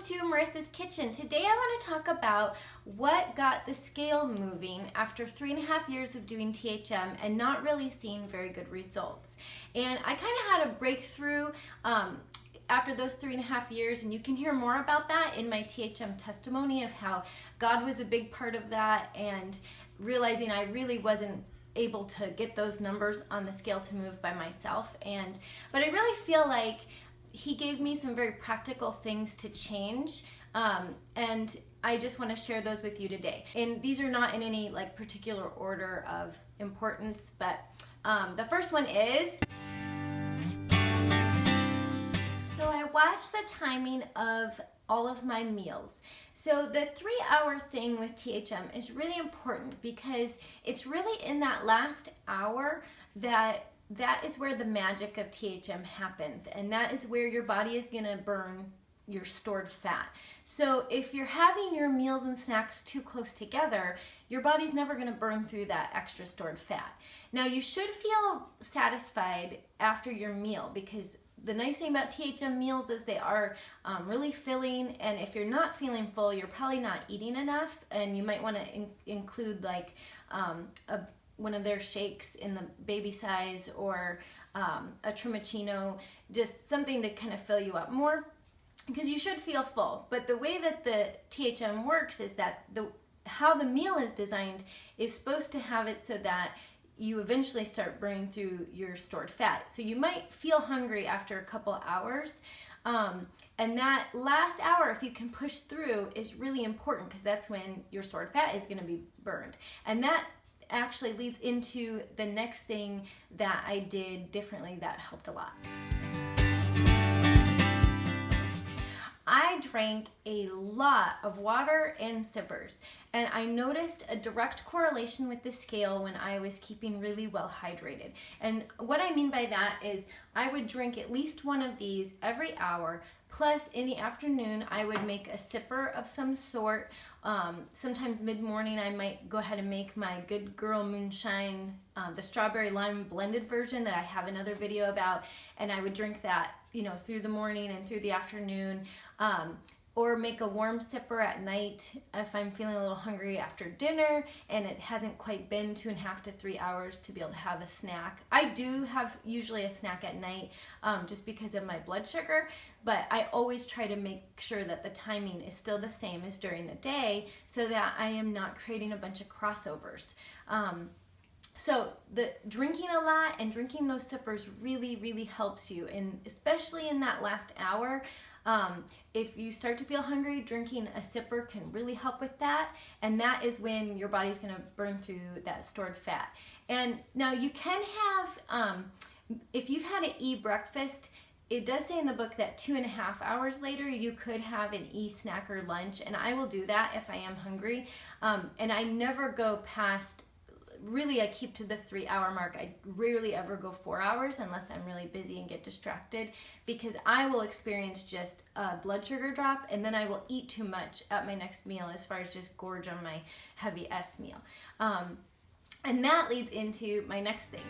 to Marissa's Kitchen. Today I want to talk about what got the scale moving after 3.5 years of doing THM and not really seeing very good results. And I kind of had a breakthrough after those 3.5 years, and you can hear more about that in my THM testimony of how God was a big part of that, and realizing I really wasn't able to get those numbers on the scale to move by myself. But I really feel like he gave me some very practical things to change, and I just want to share those with you today. And these are not in any like particular order of importance, but the first one is, so I watch the timing of all of my meals. So the 3-hour thing with THM is really important because it's really in that last hour that is where the magic of THM happens, and that is where your body is going to burn your stored fat. So if you're having your meals and snacks too close together, your body's never going to burn through that extra stored fat. Now you should feel satisfied after your meal, because the nice thing about THM meals is they are really filling, and if you're not feeling full, you're probably not eating enough, and you might want to include like one of their shakes in the baby size, or a trimicino, just something to kind of fill you up more, because you should feel full. But the way that the THM works is that how the meal is designed is supposed to have it so that you eventually start burning through your stored fat. So you might feel hungry after a couple hours, and that last hour, if you can push through, is really important, because that's when your stored fat is going to be burned. And that actually leads into the next thing that I did differently that helped a lot. I drank a lot of water and sippers, and I noticed a direct correlation with the scale when I was keeping really well hydrated. And what I mean by that is I would drink at least one of these every hour, plus in the afternoon I would make a sipper of some sort. Sometimes mid-morning I might go ahead and make my Good Girl Moonshine, the strawberry lime blended version that I have another video about, and I would drink that, through the morning and through the afternoon, or make a warm sipper at night if I'm feeling a little hungry after dinner and it hasn't quite been 2.5 to 3 hours to be able to have a snack. I do have usually a snack at night, just because of my blood sugar, but I always try to make sure that the timing is still the same as during the day, so that I am not creating a bunch of crossovers. So the drinking a lot and drinking those sippers really, really helps you, and especially in that last hour. If you start to feel hungry, drinking a sipper can really help with that, and that is when your body's going to burn through that stored fat. And now you can have, if you've had an breakfast, it does say in the book that 2.5 hours later you could have an snack or lunch, and I will do that if I am hungry, and I never go past. Really, I keep to the 3-hour mark. I rarely ever go 4 hours unless I'm really busy and get distracted, because I will experience just a blood sugar drop, and then I will eat too much at my next meal, as far as just gorge on my heavy S meal. And that leads into my next thing.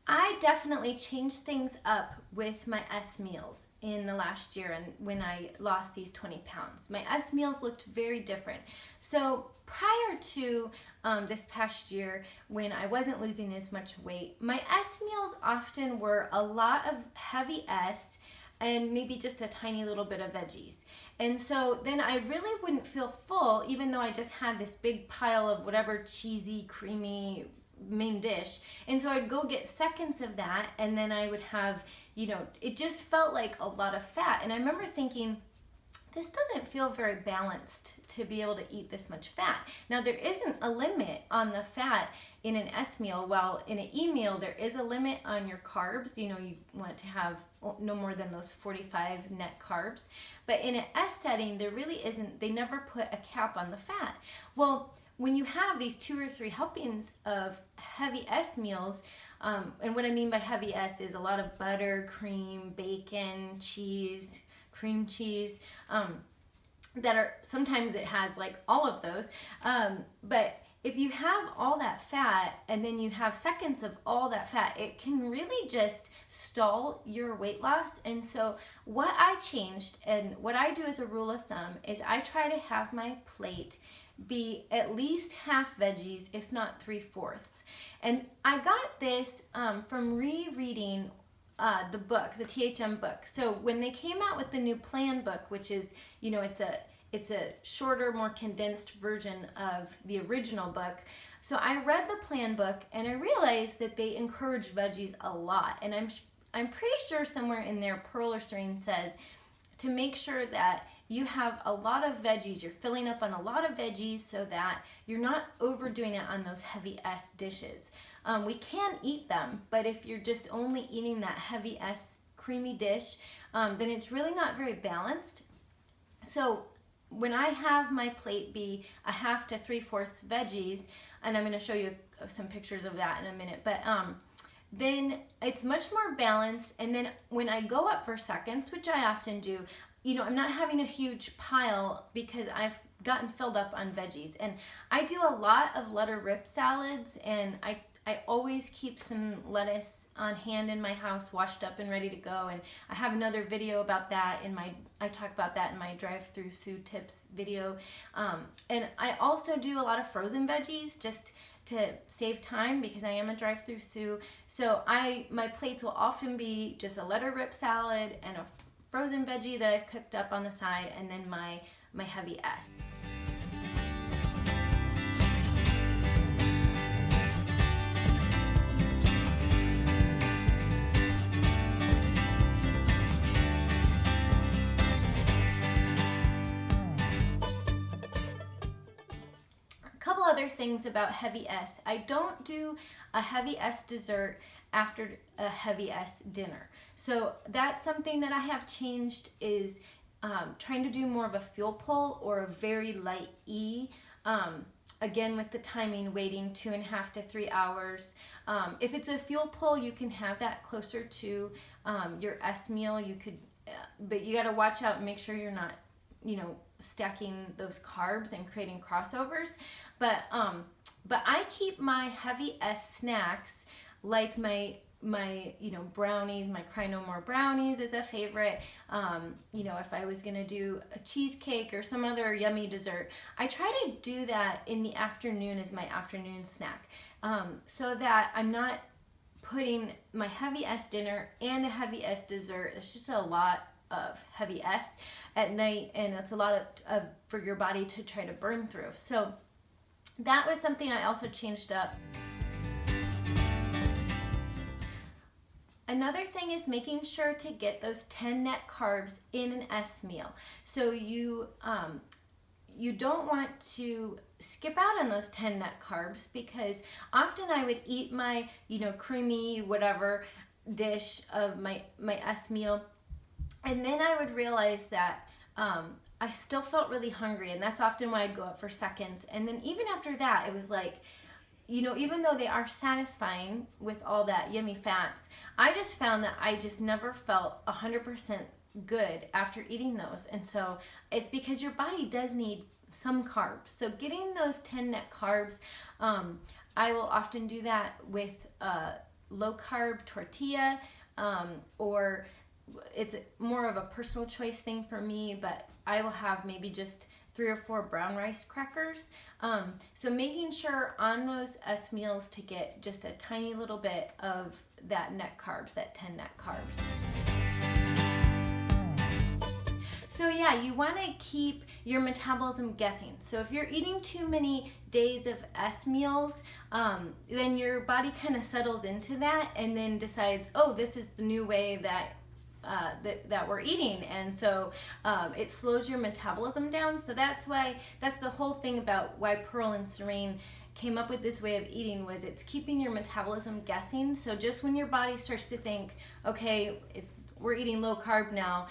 I definitely changed things up with my S meals in the last year, and when I lost these 20 pounds. My S meals looked very different. So prior to this past year, when I wasn't losing as much weight, my S meals often were a lot of heavy S and maybe just a tiny little bit of veggies. And so then I really wouldn't feel full, even though I just had this big pile of whatever cheesy, creamy main dish. And so I'd go get seconds of that, and then I would have, it just felt like a lot of fat. And I remember thinking, this doesn't feel very balanced to be able to eat this much fat. Now, there isn't a limit on the fat in an S meal. While in an E meal, there is a limit on your carbs. You want to have no more than those 45 net carbs. But in an S setting, there really isn't. They never put a cap on the fat. Well, when you have these 2 or 3 helpings of heavy S meals, and what I mean by heavy S is a lot of butter, cream, bacon, cheese, cream cheese, that are, sometimes it has like all of those, but if you have all that fat and then you have seconds of all that fat, it can really just stall your weight loss. And so what I changed, and what I do as a rule of thumb, is I try to have my plate be at least half veggies, if not 3/4. And I got this from rereading the book, the THM book. So when they came out with the new plan book, which is, it's a shorter, more condensed version of the original book. So I read the plan book and I realized that they encourage veggies a lot. And I'm pretty sure somewhere in there, Pearl or Serene says to make sure that you have a lot of veggies, you're filling up on a lot of veggies so that you're not overdoing it on those heavy S dishes. We can eat them, but if you're just only eating that heavy S creamy dish, then it's really not very balanced. So when I have my plate be a half to 3/4 veggies, and I'm going to show you some pictures of that in a minute, but then it's much more balanced. And then when I go up for seconds, which I often do, I'm not having a huge pile because I've gotten filled up on veggies. And I do a lot of letter rip salads, and I always keep some lettuce on hand in my house, washed up and ready to go. And I have another video about that I talk about that in my drive-through Sue tips video. And I also do a lot of frozen veggies just to save time because I am a drive-through Sue. So my plates will often be just a letter rip salad and a frozen veggie that I've cooked up on the side, and then my heavy S. Other things about heavy S. I don't do a heavy S dessert after a heavy S dinner. So that's something that I have changed, is trying to do more of a fuel pull or a very light E. Again, with the timing, waiting 2.5 to 3 hours. If it's a fuel pull, you can have that closer to your S meal. You could, but you got to watch out and make sure you're not, stacking those carbs and creating crossovers. But I keep my heavy S snacks, like my brownies. My Cry No More brownies is a favorite. If I was gonna do a cheesecake or some other yummy dessert, I try to do that in the afternoon as my afternoon snack, so that I'm not putting my heavy S dinner and a heavy S dessert. It's just a lot of heavy S at night, and it's a lot of for your body to try to burn through. So that was something I also changed up. Another thing is making sure to get those 10 net carbs in an S meal. So you don't want to skip out on those 10 net carbs, because often I would eat my creamy whatever dish of my S meal, and then I would realize that I still felt really hungry, and that's often why I'd go up for seconds. And then even after that, it was like, even though they are satisfying with all that yummy fats, I just found that I just never felt 100% good after eating those. And so it's because your body does need some carbs. So getting those 10 net carbs, I will often do that with low carb tortilla, or it's more of a personal choice thing for me, but I will have maybe just 3 or 4 brown rice crackers. So making sure on those S meals to get just a tiny little bit of that net carbs, that 10 net carbs. So yeah, you want to keep your metabolism guessing. So if you're eating too many days of S meals, then your body kind of settles into that and then decides, oh, this is the new way that we're eating, and so it slows your metabolism down. So that's the whole thing about why Pearl and Serene came up with this way of eating, was it's keeping your metabolism guessing. So just when your body starts to think, okay, we're eating low carb now,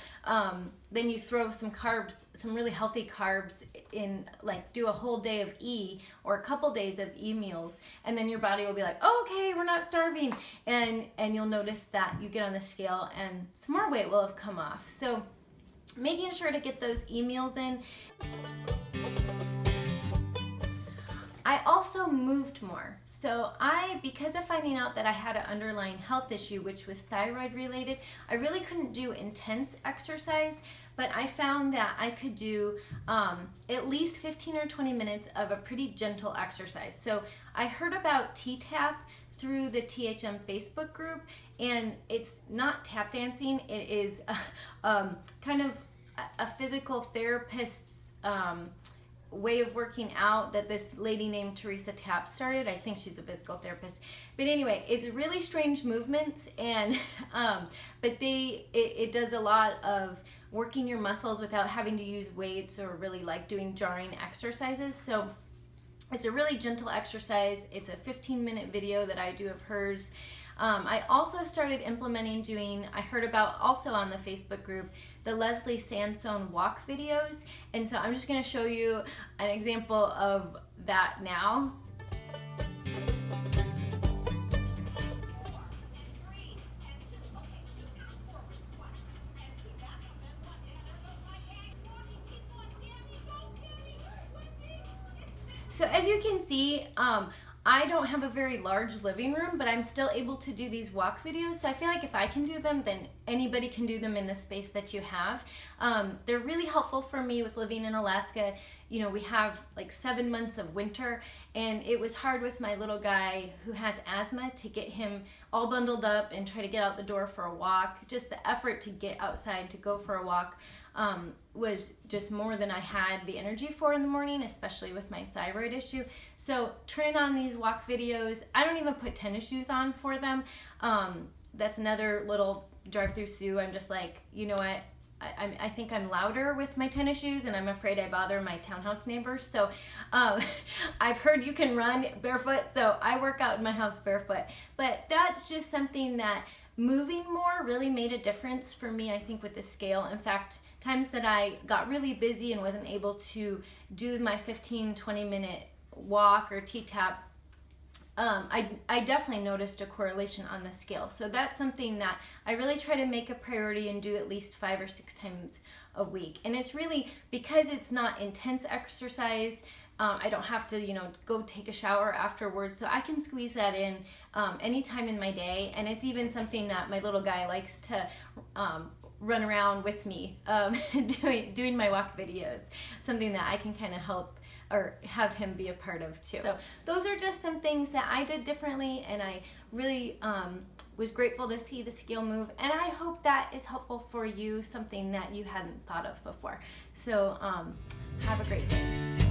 then you throw some carbs, some really healthy carbs in, like do a whole day of E or a couple days of E meals, and then your body will be like, oh, okay, we're not starving, and you'll notice that you get on the scale and some more weight will have come off. So making sure to get those E meals in. I also moved more. So because of finding out that I had an underlying health issue, which was thyroid related, I really couldn't do intense exercise, but I found that I could do at least 15 or 20 minutes of a pretty gentle exercise. So I heard about T-Tap through the THM Facebook group, and it's not tap dancing, it is kind of a physical therapist's way of working out that this lady named Teresa Tapp started. I think she's a physical therapist. But anyway, it's really strange movements, and but it does a lot of working your muscles without having to use weights or really like doing jarring exercises. So it's a really gentle exercise. It's a 15-minute video that I do of hers. I also started implementing I heard about also on the Facebook group, the Leslie Sansone walk videos. And so I'm just gonna show you an example of that now. So as you can see, I don't have a very large living room, but I'm still able to do these walk videos. So I feel like if I can do them, then anybody can do them in the space that you have. They're really helpful for me with living in Alaska. You know, we have like 7 months of winter, and it was hard with my little guy who has asthma to get him all bundled up and try to get out the door for a walk. Just the effort to get outside to go for a walk was just more than I had the energy for in the morning, especially with my thyroid issue. So turning on these walk videos, I don't even put tennis shoes on for them. That's another little drive-through Sue. I'm just like, you know what? I think I'm louder with my tennis shoes, and I'm afraid I bother my townhouse neighbors. So I've heard you can run barefoot, so I work out in my house barefoot. But that's just something that moving more really made a difference for me, I think, with the scale. In fact, times that I got really busy and wasn't able to do my 15-20 minute walk or T-tap, I definitely noticed a correlation on the scale. So that's something that I really try to make a priority and do at least 5 or 6 times a week. And it's really because it's not intense exercise. I don't have to, go take a shower afterwards, so I can squeeze that in anytime in my day. And it's even something that my little guy likes to run around with me doing my walk videos, something that I can kind of help or have him be a part of too. So those are just some things that I did differently, and I really was grateful to see the scale move, and I hope that is helpful for you, something that you hadn't thought of before. So have a great day.